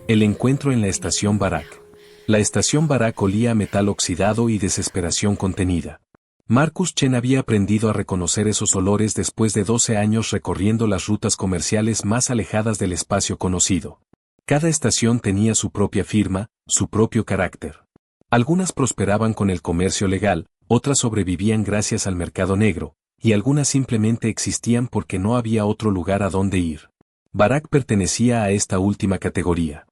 El encuentro en la estación Barak. La estación Barak olía a metal oxidado y desesperación contenida. Marcus Chen había aprendido a reconocer esos olores después de 12 años recorriendo las rutas comerciales más alejadas del espacio conocido. Cada estación tenía su propia firma, su propio carácter. Algunas prosperaban con el comercio legal, otras sobrevivían gracias al mercado negro, y algunas simplemente existían porque no había otro lugar a donde ir. Barak pertenecía a esta última categoría.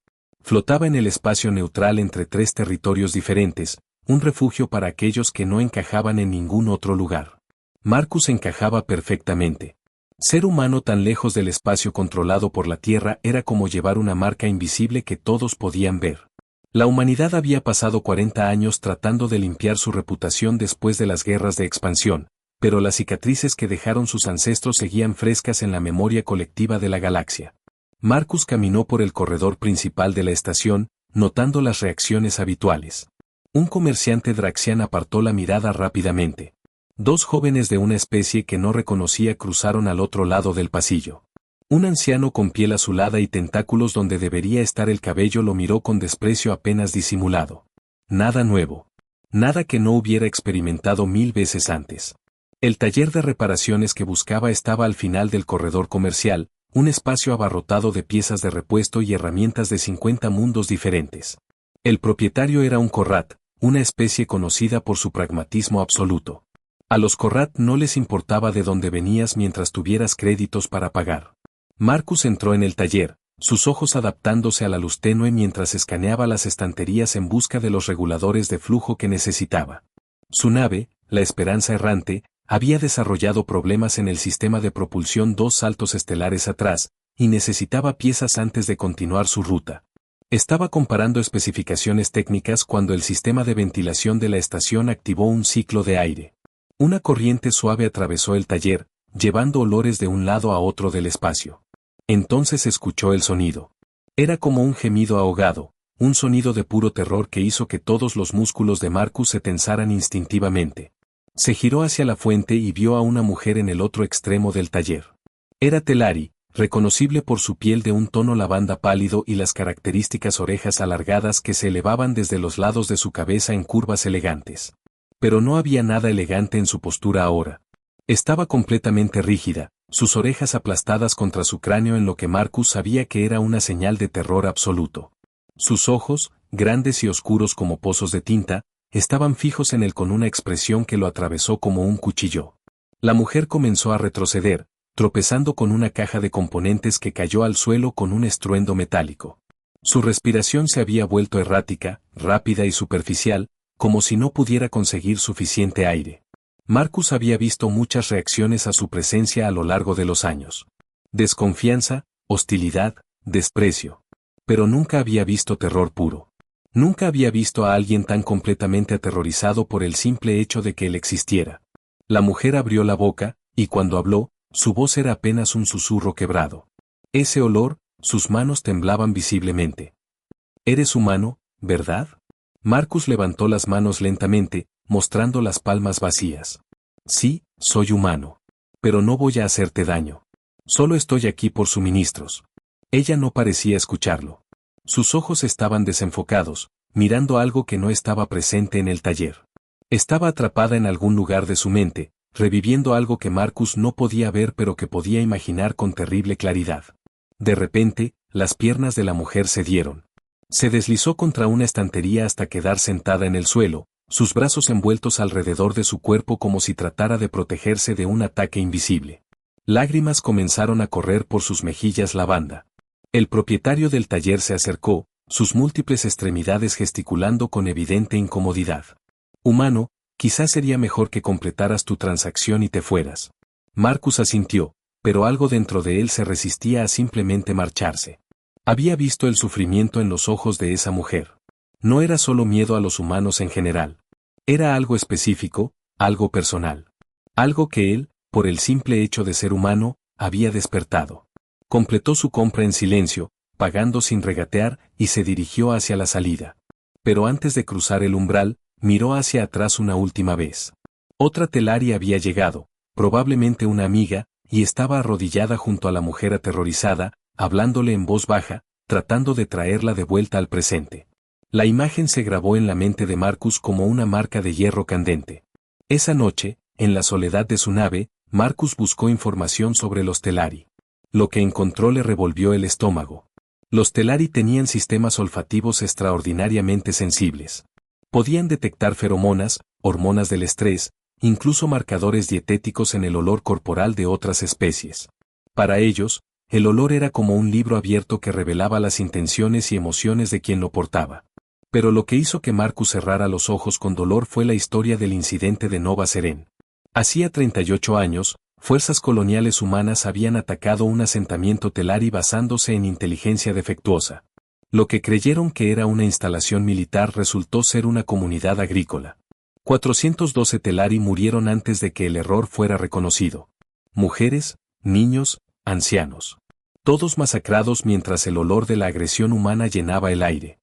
Flotaba en el espacio neutral entre tres territorios diferentes, un refugio para aquellos que no encajaban en ningún otro lugar. Marcus encajaba perfectamente. Ser humano tan lejos del espacio controlado por la Tierra era como llevar una marca invisible que todos podían ver. La humanidad había pasado 40 años tratando de limpiar su reputación después de las guerras de expansión, pero las cicatrices que dejaron sus ancestros seguían frescas en la memoria colectiva de la galaxia. Marcus caminó por el corredor principal de la estación, notando las reacciones habituales. Un comerciante draxian apartó la mirada rápidamente. Dos jóvenes de una especie que no reconocía cruzaron al otro lado del pasillo. Un anciano con piel azulada y tentáculos donde debería estar el cabello lo miró con desprecio apenas disimulado. Nada nuevo. Nada que no hubiera experimentado 1000 veces antes. El taller de reparaciones que buscaba estaba al final del corredor comercial, un espacio abarrotado de piezas de repuesto y herramientas de 50 mundos diferentes. El propietario era un Korrat, una especie conocida por su pragmatismo absoluto. A los Korrat no les importaba de dónde venías mientras tuvieras créditos para pagar. Marcus entró en el taller, sus ojos adaptándose a la luz tenue mientras escaneaba las estanterías en busca de los reguladores de flujo que necesitaba. Su nave, la Esperanza Errante, había desarrollado problemas en el sistema de propulsión 2 saltos estelares atrás, y necesitaba piezas antes de continuar su ruta. Estaba comparando especificaciones técnicas cuando el sistema de ventilación de la estación activó un ciclo de aire. Una corriente suave atravesó el taller, llevando olores de un lado a otro del espacio. Entonces escuchó el sonido. Era como un gemido ahogado, un sonido de puro terror que hizo que todos los músculos de Marcus se tensaran instintivamente. Se giró hacia la fuente y vio a una mujer en el otro extremo del taller. Era Telari, reconocible por su piel de un tono lavanda pálido y las características orejas alargadas que se elevaban desde los lados de su cabeza en curvas elegantes. Pero no había nada elegante en su postura ahora. Estaba completamente rígida, sus orejas aplastadas contra su cráneo en lo que Marcus sabía que era una señal de terror absoluto. Sus ojos, grandes y oscuros como pozos de tinta, estaban fijos en él con una expresión que lo atravesó como un cuchillo. La mujer comenzó a retroceder, tropezando con una caja de componentes que cayó al suelo con un estruendo metálico. Su respiración se había vuelto errática, rápida y superficial, como si no pudiera conseguir suficiente aire. Marcus había visto muchas reacciones a su presencia a lo largo de los años. Desconfianza, hostilidad, desprecio. Pero nunca había visto terror puro. Nunca había visto a alguien tan completamente aterrorizado por el simple hecho de que él existiera. La mujer abrió la boca, y cuando habló, su voz era apenas un susurro quebrado. Ese olor, sus manos temblaban visiblemente. «Eres humano, ¿verdad?» Marcus levantó las manos lentamente, mostrando las palmas vacías. «Sí, soy humano. Pero no voy a hacerte daño. Solo estoy aquí por suministros». Ella no parecía escucharlo. Sus ojos estaban desenfocados, mirando algo que no estaba presente en el taller. Estaba atrapada en algún lugar de su mente, reviviendo algo que Marcus no podía ver pero que podía imaginar con terrible claridad. De repente, las piernas de la mujer cedieron. Se deslizó contra una estantería hasta quedar sentada en el suelo, sus brazos envueltos alrededor de su cuerpo como si tratara de protegerse de un ataque invisible. Lágrimas comenzaron a correr por sus mejillas lavanda. El propietario del taller se acercó, sus múltiples extremidades gesticulando con evidente incomodidad. «Humano, quizás sería mejor que completaras tu transacción y te fueras». Marcus asintió, pero algo dentro de él se resistía a simplemente marcharse. Había visto el sufrimiento en los ojos de esa mujer. No era solo miedo a los humanos en general. Era algo específico, algo personal. Algo que él, por el simple hecho de ser humano, había despertado. Completó su compra en silencio, pagando sin regatear, y se dirigió hacia la salida. Pero antes de cruzar el umbral, miró hacia atrás una última vez. Otra Telari había llegado, probablemente una amiga, y estaba arrodillada junto a la mujer aterrorizada, hablándole en voz baja, tratando de traerla de vuelta al presente. La imagen se grabó en la mente de Marcus como una marca de hierro candente. Esa noche, en la soledad de su nave, Marcus buscó información sobre los Telari. Lo que encontró le revolvió el estómago. Los Telari tenían sistemas olfativos extraordinariamente sensibles. Podían detectar feromonas, hormonas del estrés, incluso marcadores dietéticos en el olor corporal de otras especies. Para ellos, el olor era como un libro abierto que revelaba las intenciones y emociones de quien lo portaba. Pero lo que hizo que Marcus cerrara los ojos con dolor fue la historia del incidente de Nova Seren. Hacía 38 años, fuerzas coloniales humanas habían atacado un asentamiento Telari basándose en inteligencia defectuosa. Lo que creyeron que era una instalación militar resultó ser una comunidad agrícola. 412 Telari murieron antes de que el error fuera reconocido. Mujeres, niños, ancianos. Todos masacrados mientras el olor de la agresión humana llenaba el aire.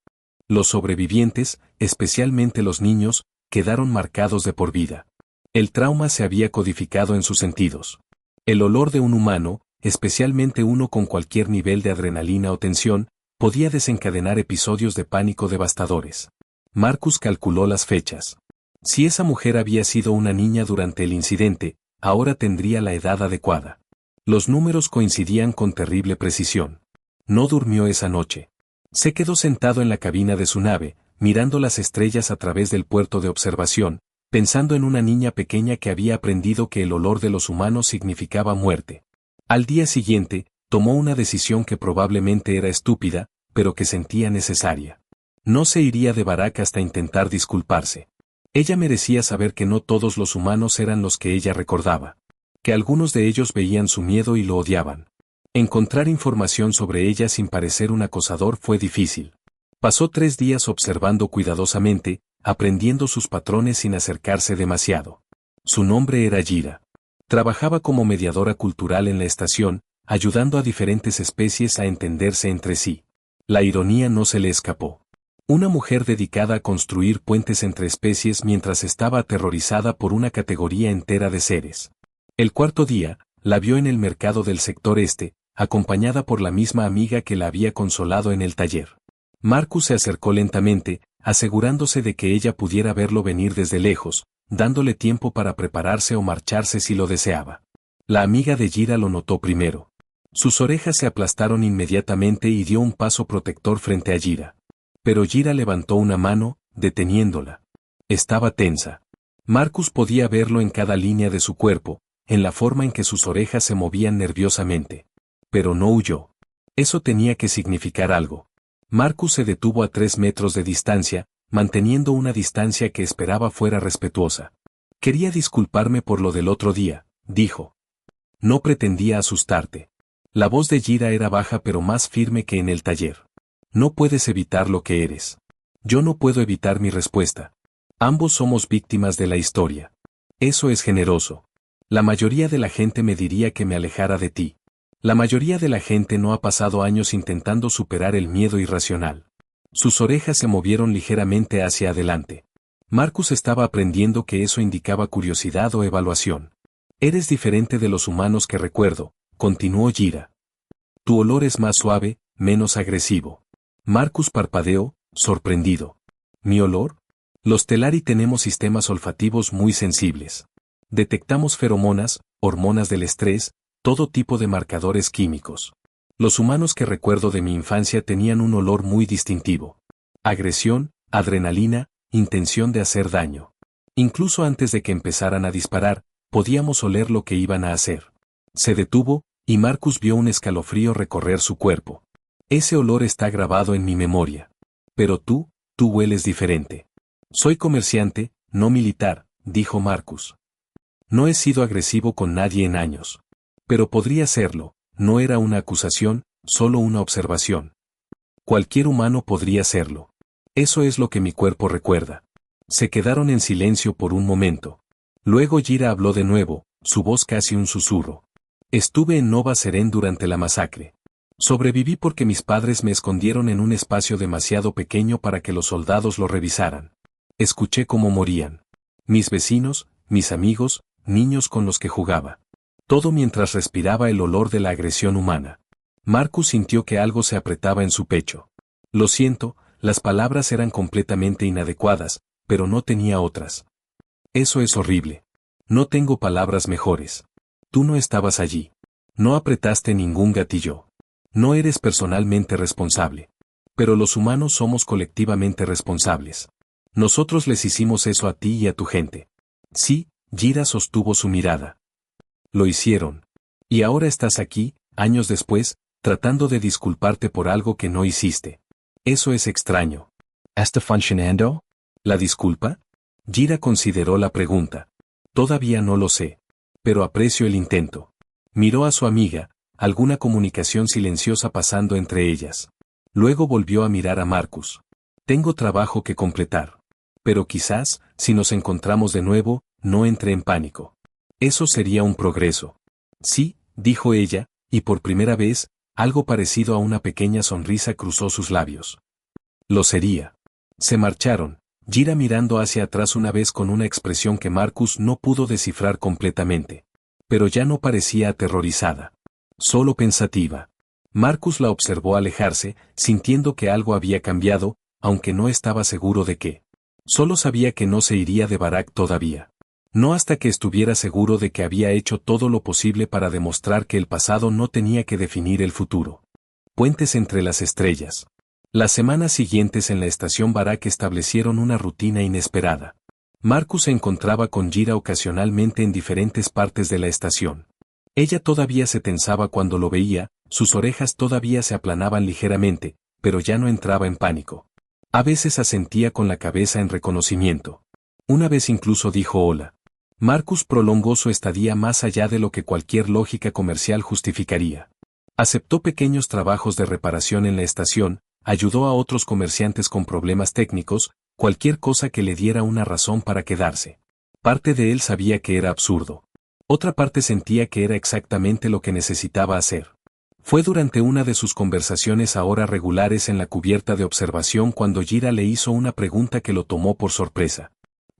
Los sobrevivientes, especialmente los niños, quedaron marcados de por vida. El trauma se había codificado en sus sentidos. El olor de un humano, especialmente uno con cualquier nivel de adrenalina o tensión, podía desencadenar episodios de pánico devastadores. Marcus calculó las fechas. Si esa mujer había sido una niña durante el incidente, ahora tendría la edad adecuada. Los números coincidían con terrible precisión. No durmió esa noche. Se quedó sentado en la cabina de su nave, mirando las estrellas a través del puerto de observación, pensando en una niña pequeña que había aprendido que el olor de los humanos significaba muerte. Al día siguiente, tomó una decisión que probablemente era estúpida, pero que sentía necesaria. No se iría de Barak hasta intentar disculparse. Ella merecía saber que no todos los humanos eran los que ella recordaba. Que algunos de ellos veían su miedo y lo odiaban. Encontrar información sobre ella sin parecer un acosador fue difícil. Pasó 3 días observando cuidadosamente, aprendiendo sus patrones sin acercarse demasiado. Su nombre era Jira. Trabajaba como mediadora cultural en la estación, ayudando a diferentes especies a entenderse entre sí. La ironía no se le escapó. Una mujer dedicada a construir puentes entre especies mientras estaba aterrorizada por una categoría entera de seres. El cuarto día, la vio en el mercado del sector este, acompañada por la misma amiga que la había consolado en el taller. Marcus se acercó lentamente, asegurándose de que ella pudiera verlo venir desde lejos, dándole tiempo para prepararse o marcharse si lo deseaba. La amiga de Jira lo notó primero. Sus orejas se aplastaron inmediatamente y dio un paso protector frente a Jira. Pero Jira levantó una mano, deteniéndola. Estaba tensa. Marcus podía verlo en cada línea de su cuerpo, en la forma en que sus orejas se movían nerviosamente. Pero no huyó. Eso tenía que significar algo. Marcus se detuvo a 3 metros de distancia, manteniendo una distancia que esperaba fuera respetuosa. Quería disculparme por lo del otro día, dijo. No pretendía asustarte. La voz de Jira era baja pero más firme que en el taller. No puedes evitar lo que eres. Yo no puedo evitar mi respuesta. Ambos somos víctimas de la historia. Eso es generoso. La mayoría de la gente me diría que me alejara de ti. La mayoría de la gente no ha pasado años intentando superar el miedo irracional. Sus orejas se movieron ligeramente hacia adelante. Marcus estaba aprendiendo que eso indicaba curiosidad o evaluación. Eres diferente de los humanos que recuerdo, continuó Jira. Tu olor es más suave, menos agresivo. Marcus parpadeó, sorprendido. ¿Mi olor? Los Telari tenemos sistemas olfativos muy sensibles. Detectamos feromonas, hormonas del estrés, todo tipo de marcadores químicos. Los humanos que recuerdo de mi infancia tenían un olor muy distintivo. Agresión, adrenalina, intención de hacer daño. Incluso antes de que empezaran a disparar, podíamos oler lo que iban a hacer. Se detuvo, y Marcus vio un escalofrío recorrer su cuerpo. Ese olor está grabado en mi memoria. Pero tú hueles diferente. Soy comerciante, no militar, dijo Marcus. No he sido agresivo con nadie en años. Pero podría serlo, no era una acusación, solo una observación. Cualquier humano podría serlo. Eso es lo que mi cuerpo recuerda. Se quedaron en silencio por un momento. Luego Jira habló de nuevo, su voz casi un susurro. Estuve en Nova Seren durante la masacre. Sobreviví porque mis padres me escondieron en un espacio demasiado pequeño para que los soldados lo revisaran. Escuché cómo morían. Mis vecinos, mis amigos, niños con los que jugaba. Todo mientras respiraba el olor de la agresión humana. Marcus sintió que algo se apretaba en su pecho. Lo siento, las palabras eran completamente inadecuadas, pero no tenía otras. Eso es horrible. No tengo palabras mejores. Tú no estabas allí. No apretaste ningún gatillo. No eres personalmente responsable. Pero los humanos somos colectivamente responsables. Nosotros les hicimos eso a ti y a tu gente. Sí, Jira sostuvo su mirada. Lo hicieron. Y ahora estás aquí, años después, tratando de disculparte por algo que no hiciste. Eso es extraño. ¿Está funcionando? ¿La disculpa? Jira consideró la pregunta. Todavía no lo sé. Pero aprecio el intento. Miró a su amiga, alguna comunicación silenciosa pasando entre ellas. Luego volvió a mirar a Marcus. Tengo trabajo que completar. Pero quizás, si nos encontramos de nuevo, no entre en pánico. Eso sería un progreso. Sí, dijo ella, y por primera vez, algo parecido a una pequeña sonrisa cruzó sus labios. Lo sería. Se marcharon, Jira mirando hacia atrás una vez con una expresión que Marcus no pudo descifrar completamente. Pero ya no parecía aterrorizada. Solo pensativa. Marcus la observó alejarse, sintiendo que algo había cambiado, aunque no estaba seguro de qué. Solo sabía que no se iría de Barak todavía. No hasta que estuviera seguro de que había hecho todo lo posible para demostrar que el pasado no tenía que definir el futuro. Puentes entre las estrellas. Las semanas siguientes en la estación Barak establecieron una rutina inesperada. Marcus se encontraba con Jira ocasionalmente en diferentes partes de la estación. Ella todavía se tensaba cuando lo veía, sus orejas todavía se aplanaban ligeramente, pero ya no entraba en pánico. A veces asentía con la cabeza en reconocimiento. Una vez incluso dijo hola. Marcus prolongó su estadía más allá de lo que cualquier lógica comercial justificaría. Aceptó pequeños trabajos de reparación en la estación, ayudó a otros comerciantes con problemas técnicos, cualquier cosa que le diera una razón para quedarse. Parte de él sabía que era absurdo. Otra parte sentía que era exactamente lo que necesitaba hacer. Fue durante una de sus conversaciones ahora regulares en la cubierta de observación cuando Jira le hizo una pregunta que lo tomó por sorpresa.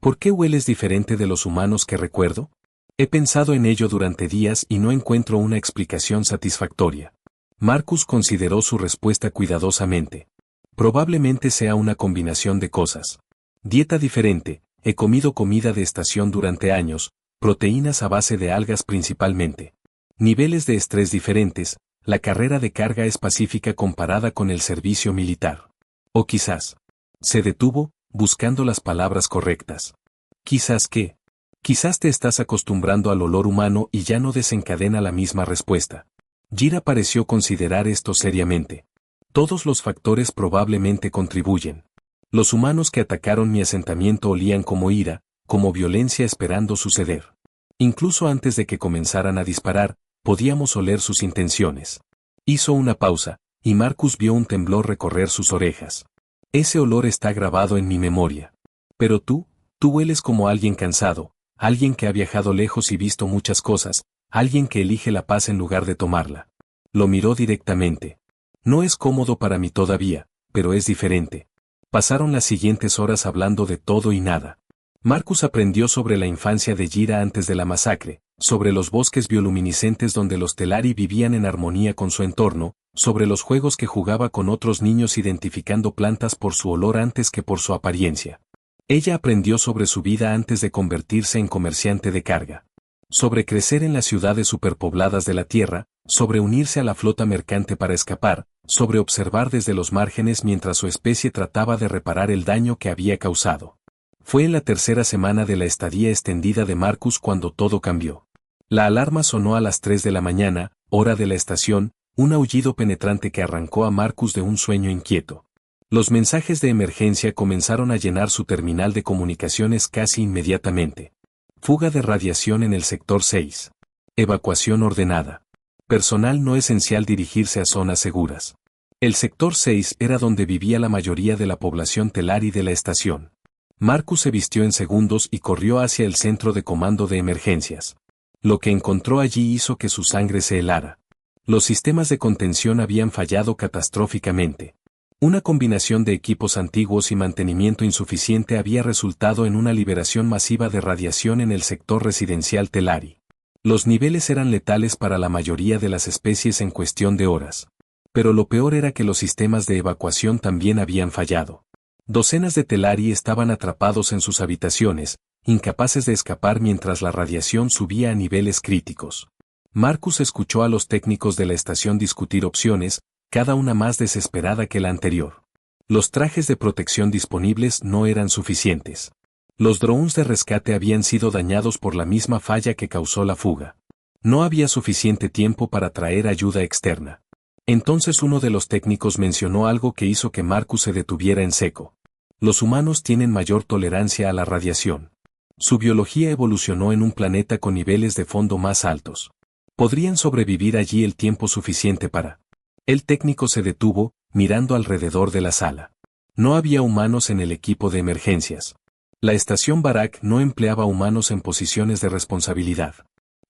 ¿Por qué hueles diferente de los humanos que recuerdo? He pensado en ello durante días y no encuentro una explicación satisfactoria. Marcus consideró su respuesta cuidadosamente. Probablemente sea una combinación de cosas. Dieta diferente, he comido comida de estación durante años, proteínas a base de algas principalmente. Niveles de estrés diferentes, la carrera de carga es pacífica comparada con el servicio militar. O quizás. Se detuvo, buscando las palabras correctas. Quizás qué. Quizás te estás acostumbrando al olor humano y ya no desencadena la misma respuesta. Jira pareció considerar esto seriamente. Todos los factores probablemente contribuyen. Los humanos que atacaron mi asentamiento olían como ira, como violencia esperando suceder. Incluso antes de que comenzaran a disparar, podíamos oler sus intenciones. Hizo una pausa, y Marcus vio un temblor recorrer sus orejas. Ese olor está grabado en mi memoria. Pero tú hueles como alguien cansado, alguien que ha viajado lejos y visto muchas cosas, alguien que elige la paz en lugar de tomarla. Lo miró directamente. No es cómodo para mí todavía, pero es diferente. Pasaron las siguientes horas hablando de todo y nada. Marcus aprendió sobre la infancia de Jira antes de la masacre, sobre los bosques bioluminiscentes donde los Telari vivían en armonía con su entorno, sobre los juegos que jugaba con otros niños identificando plantas por su olor antes que por su apariencia. Ella aprendió sobre su vida antes de convertirse en comerciante de carga. Sobre crecer en las ciudades superpobladas de la Tierra, sobre unirse a la flota mercante para escapar, sobre observar desde los márgenes mientras su especie trataba de reparar el daño que había causado. Fue en la tercera semana de la estadía extendida de Marcus cuando todo cambió. La alarma sonó a las 3 de la mañana, hora de la estación, un aullido penetrante que arrancó a Marcus de un sueño inquieto. Los mensajes de emergencia comenzaron a llenar su terminal de comunicaciones casi inmediatamente. Fuga de radiación en el sector 6. Evacuación ordenada. Personal no esencial dirigirse a zonas seguras. El sector 6 era donde vivía la mayoría de la población Telari de la estación. Marcus se vistió en segundos y corrió hacia el centro de comando de emergencias. Lo que encontró allí hizo que su sangre se helara. Los sistemas de contención habían fallado catastróficamente. Una combinación de equipos antiguos y mantenimiento insuficiente había resultado en una liberación masiva de radiación en el sector residencial Telari. Los niveles eran letales para la mayoría de las especies en cuestión de horas. Pero lo peor era que los sistemas de evacuación también habían fallado. Docenas de Telari estaban atrapados en sus habitaciones, incapaces de escapar mientras la radiación subía a niveles críticos. Marcus escuchó a los técnicos de la estación discutir opciones, cada una más desesperada que la anterior. Los trajes de protección disponibles no eran suficientes. Los drones de rescate habían sido dañados por la misma falla que causó la fuga. No había suficiente tiempo para traer ayuda externa. Entonces uno de los técnicos mencionó algo que hizo que Marcus se detuviera en seco. Los humanos tienen mayor tolerancia a la radiación. Su biología evolucionó en un planeta con niveles de fondo más altos. Podrían sobrevivir allí el tiempo suficiente para... El técnico se detuvo, mirando alrededor de la sala. No había humanos en el equipo de emergencias. La estación Barak no empleaba humanos en posiciones de responsabilidad.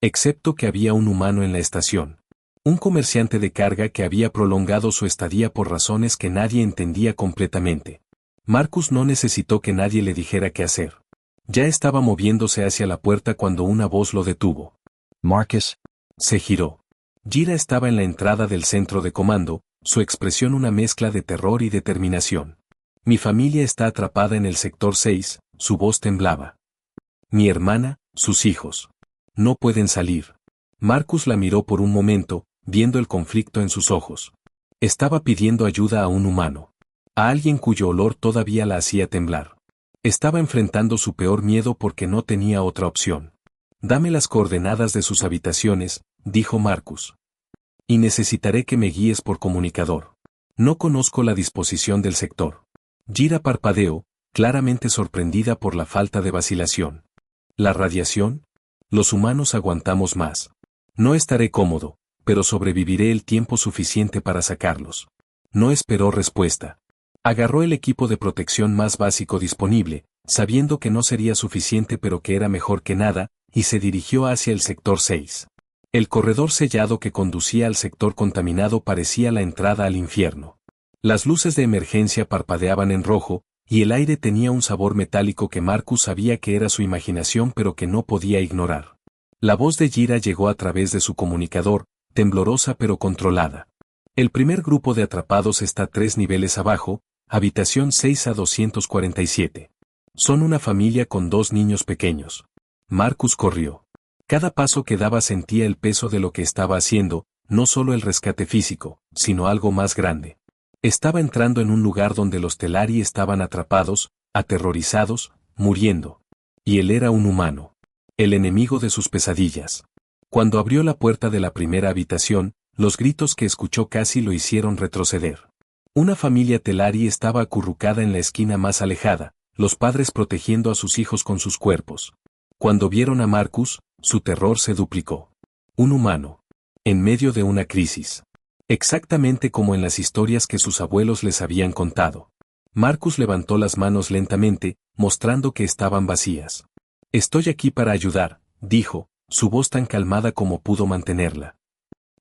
Excepto que había un humano en la estación. Un comerciante de carga que había prolongado su estadía por razones que nadie entendía completamente. Marcus no necesitó que nadie le dijera qué hacer. Ya estaba moviéndose hacia la puerta cuando una voz lo detuvo. Marcus. Se giró. Jira estaba en la entrada del centro de comando, su expresión una mezcla de terror y determinación. Mi familia está atrapada en el sector 6, su voz temblaba. Mi hermana, sus hijos. No pueden salir. Marcus la miró por un momento, viendo el conflicto en sus ojos. Estaba pidiendo ayuda a un humano. A alguien cuyo olor todavía la hacía temblar. Estaba enfrentando su peor miedo porque no tenía otra opción. Dame las coordenadas de sus habitaciones, dijo Marcus. Y necesitaré que me guíes por comunicador. No conozco la disposición del sector. Jira parpadeó, claramente sorprendida por la falta de vacilación. ¿La radiación? Los humanos aguantamos más. No estaré cómodo, pero sobreviviré el tiempo suficiente para sacarlos. No esperó respuesta. Agarró el equipo de protección más básico disponible, sabiendo que no sería suficiente pero que era mejor que nada, y se dirigió hacia el sector 6. El corredor sellado que conducía al sector contaminado parecía la entrada al infierno. Las luces de emergencia parpadeaban en rojo, y el aire tenía un sabor metálico que Marcus sabía que era su imaginación pero que no podía ignorar. La voz de Jira llegó a través de su comunicador, temblorosa pero controlada. El primer grupo de atrapados está 3 niveles abajo, habitación 6 a 247. Son una familia con 2 niños pequeños. Marcus corrió. Cada paso que daba sentía el peso de lo que estaba haciendo, no solo el rescate físico, sino algo más grande. Estaba entrando en un lugar donde los Telari estaban atrapados, aterrorizados, muriendo. Y él era un humano. El enemigo de sus pesadillas. Cuando abrió la puerta de la primera habitación, los gritos que escuchó casi lo hicieron retroceder. Una familia Telari estaba acurrucada en la esquina más alejada, los padres protegiendo a sus hijos con sus cuerpos. Cuando vieron a Marcus, su terror se duplicó. Un humano. En medio de una crisis. Exactamente como en las historias que sus abuelos les habían contado. Marcus levantó las manos lentamente, mostrando que estaban vacías. Estoy aquí para ayudar, dijo, su voz tan calmada como pudo mantenerla.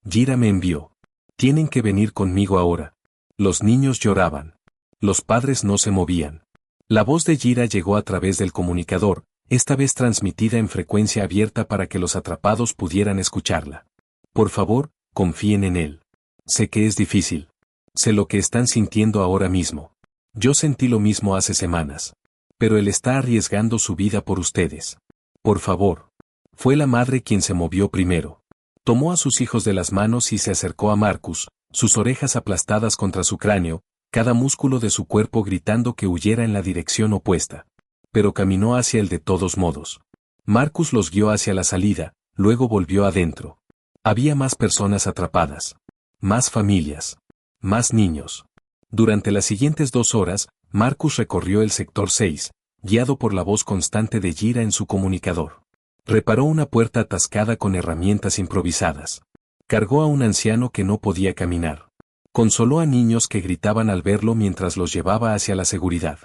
Jira me envió. Tienen que venir conmigo ahora. Los niños lloraban. Los padres no se movían. La voz de Jira llegó a través del comunicador, esta vez transmitida en frecuencia abierta para que los atrapados pudieran escucharla. Por favor, confíen en él. Sé que es difícil. Sé lo que están sintiendo ahora mismo. Yo sentí lo mismo hace semanas. Pero él está arriesgando su vida por ustedes. Por favor. Fue la madre quien se movió primero. Tomó a sus hijos de las manos y se acercó a Marcus, sus orejas aplastadas contra su cráneo, cada músculo de su cuerpo gritando que huyera en la dirección opuesta. Pero caminó hacia él de todos modos. Marcus los guió hacia la salida, luego volvió adentro. Había más personas atrapadas. Más familias. Más niños. Durante las siguientes 2 horas, Marcus recorrió el sector 6, guiado por la voz constante de Jira en su comunicador. Reparó una puerta atascada con herramientas improvisadas. Cargó a un anciano que no podía caminar. Consoló a niños que gritaban al verlo mientras los llevaba hacia la seguridad.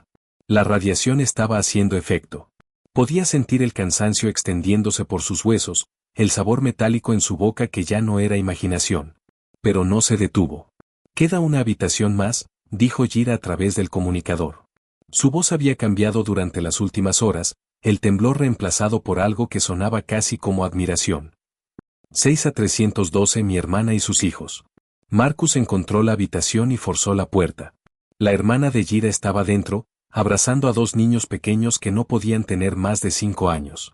La radiación estaba haciendo efecto. Podía sentir el cansancio extendiéndose por sus huesos, el sabor metálico en su boca que ya no era imaginación. Pero no se detuvo. «Queda una habitación más», dijo Jira a través del comunicador. Su voz había cambiado durante las últimas horas, el temblor reemplazado por algo que sonaba casi como admiración. 6 a 312 mi hermana y sus hijos. Marcus encontró la habitación y forzó la puerta. La hermana de Jira estaba dentro, abrazando a dos niños pequeños que no podían tener más de 5 años.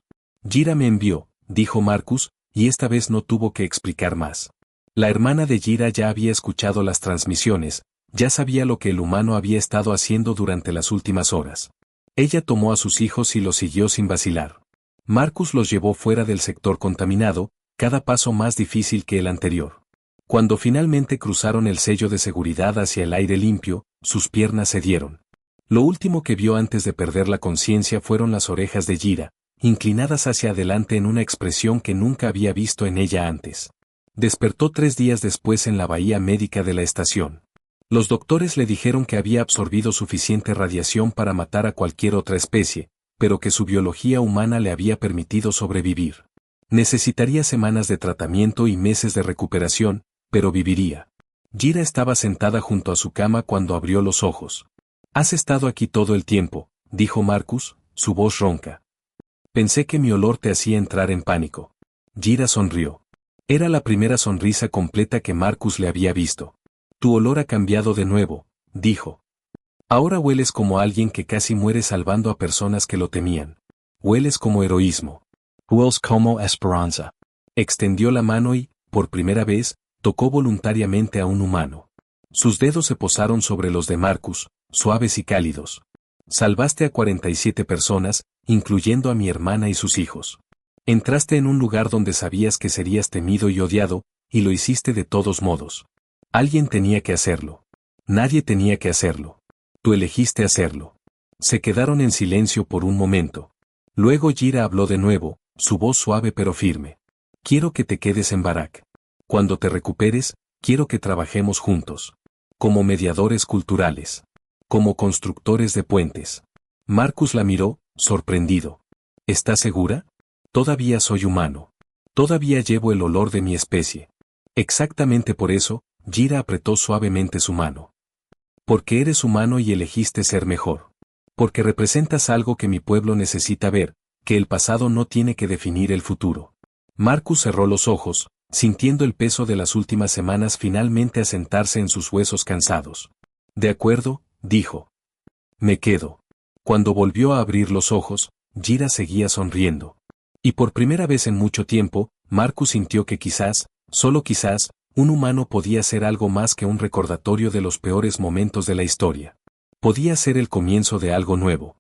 Jira me envió, dijo Marcus, y esta vez no tuvo que explicar más. La hermana de Jira ya había escuchado las transmisiones, ya sabía lo que el humano había estado haciendo durante las últimas horas. Ella tomó a sus hijos y los siguió sin vacilar. Marcus los llevó fuera del sector contaminado, cada paso más difícil que el anterior. Cuando finalmente cruzaron el sello de seguridad hacia el aire limpio, sus piernas cedieron. Lo último que vio antes de perder la conciencia fueron las orejas de Jira, inclinadas hacia adelante en una expresión que nunca había visto en ella antes. Despertó 3 días después en la bahía médica de la estación. Los doctores le dijeron que había absorbido suficiente radiación para matar a cualquier otra especie, pero que su biología humana le había permitido sobrevivir. Necesitaría semanas de tratamiento y meses de recuperación, pero viviría. Jira estaba sentada junto a su cama cuando abrió los ojos. «Has estado aquí todo el tiempo», dijo Marcus, su voz ronca. «Pensé que mi olor te hacía entrar en pánico». Jira sonrió. Era la primera sonrisa completa que Marcus le había visto. «Tu olor ha cambiado de nuevo», dijo. «Ahora hueles como alguien que casi muere salvando a personas que lo temían. Hueles como heroísmo». Hueles como esperanza. Extendió la mano y, por primera vez, tocó voluntariamente a un humano. Sus dedos se posaron sobre los de Marcus, suaves y cálidos. «Salvaste a 47 personas, incluyendo a mi hermana y sus hijos. Entraste en un lugar donde sabías que serías temido y odiado, y lo hiciste de todos modos. Alguien tenía que hacerlo. Nadie tenía que hacerlo. Tú elegiste hacerlo». Se quedaron en silencio por un momento. Luego Jira habló de nuevo, su voz suave pero firme. «Quiero que te quedes en Barak. Cuando te recuperes, quiero que trabajemos juntos. Como mediadores culturales. Como constructores de puentes». Marcus la miró, sorprendido. «¿Estás segura? Todavía soy humano. Todavía llevo el olor de mi especie». Exactamente por eso, Jira apretó suavemente su mano. «Porque eres humano y elegiste ser mejor. Porque representas algo que mi pueblo necesita ver, que el pasado no tiene que definir el futuro». Marcus cerró los ojos, sintiendo el peso de las últimas semanas finalmente asentarse en sus huesos cansados. «De acuerdo», dijo. «Me quedo». Cuando volvió a abrir los ojos, Jira seguía sonriendo. Y por primera vez en mucho tiempo, Marcus sintió que quizás, solo quizás, un humano podía ser algo más que un recordatorio de los peores momentos de la historia. Podía ser el comienzo de algo nuevo.